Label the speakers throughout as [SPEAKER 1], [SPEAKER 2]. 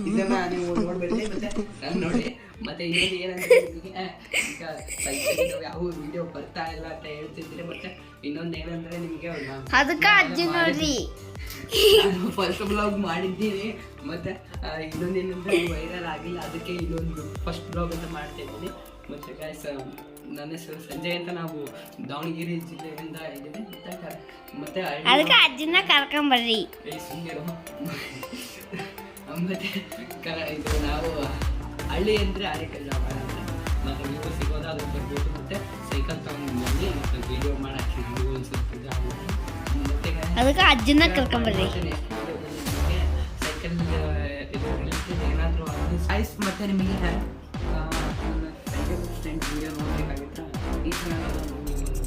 [SPEAKER 1] ಇದನ್ನ ನೀವು ನೋಡ್ಬೇಡಿ ಮತ್ತೆ ನಾನು ನೋಡಿ ಮತ್ತೆ ಇನ್ನೊಂದು ಏನಂದ್ರೆ ನಿಮಗೆ ಈಗ ಸೈಕಲ್ ಯಾವ ವಿಡಿಯೋ ಬರ್ತಾ ಇಲ್ಲ ಅಂತ ಹೇಳ್ತಿದ್ರೆ ಮತ್ತೆ ಇನ್ನೊಂದು ಏನಂದ್ರೆ ನಿಮಗೆ
[SPEAKER 2] ಅದಕ್ಕೆ ಅಜ್ಜಿ ನೋಡ್ರಿ
[SPEAKER 1] ನಾನು ಫಸ್ಟ್ ಬ್ಲಾಗ್ ಮಾಡಿದ್ದೀನಿ ಮತ್ತೆ ಇನ್ನೊಂದೇನಂದ್ರೆ ವೈರಲ್ ಆಗಿಲ್ಲ ಅದಕ್ಕೆ ಇನ್ನೊಂದು ಫಸ್ಟ್ ಬ್ಲಾಗ್ ಅಂತ ಮಾಡ್ತಾ ಇದ್ದೀನಿ ಮತ್ತೆ ಗಾಯ್ಸ್ ನನ್ನ ಹೆಸರು ಸಂಜಯ್ ಅಂತ ನಾವು ದಾವಣಗೆರೆ ಜಿಲ್ಲೆಯಿಂದ ಇದ್ದೀವಿ ಮತ್ತೆ
[SPEAKER 2] ಅದಕ್ಕೆ ಅಜ್ಜಿನ ಕರ್ಕೊಂಬರ್ರಿ
[SPEAKER 1] ಸುಂದಿರು ಮತ್ತೆ ಇದು ನಾವು ಹಳ್ಳಿ ಅಂದರೆ ಅರೆಕಲ್ಲ ಮತ್ತೆ ನೀವು ಸಿಗೋದು ಅದ್ರ ಬರ್ಬೋದು ಮತ್ತೆ ಸೈಕಲ್ ತಗೊಂಡು ಬನ್ನಿ ಮತ್ತೆ ವಿಡಿಯೋ ಮಾಡೋಕ್ಕೆ ಮತ್ತೆ
[SPEAKER 2] ಅದಕ್ಕೆ ಅಜ್ಜಿನ ಕರ್ಕೊಂಬರ್ರಿ
[SPEAKER 1] ಸೈಕಲ್ ಇದು ಏನಾದರೂ ಐಸ್ ಮತ್ತೆ ನಿಮಗೆ ಫ್ರೆಂಡ್ ವಿಡಿಯೋ ನೋಡಬೇಕಾಗಿದ್ರೆ ಈ ಚಾನಲ್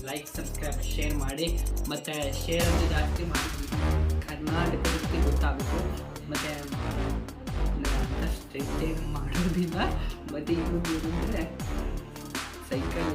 [SPEAKER 1] ಲೈಕ್ ಸಬ್ಸ್ಕ್ರೈಬ್ ಶೇರ್ ಮಾಡಿ ಮತ್ತು ಶೇರ್ ಅಂತ ಜಾಸ್ತಿ ಮಾಡಿ ಕರ್ನಾಟಕಕ್ಕೆ ಗೊತ್ತಾಗಬೇಕು ಮತ್ತು ಅಷ್ಟೇ ಮಾಡೋದಿಲ್ಲ ಮತ್ತು ಇನ್ನೊಂದು ಏನಂದರೆ ಸೈಕಲ್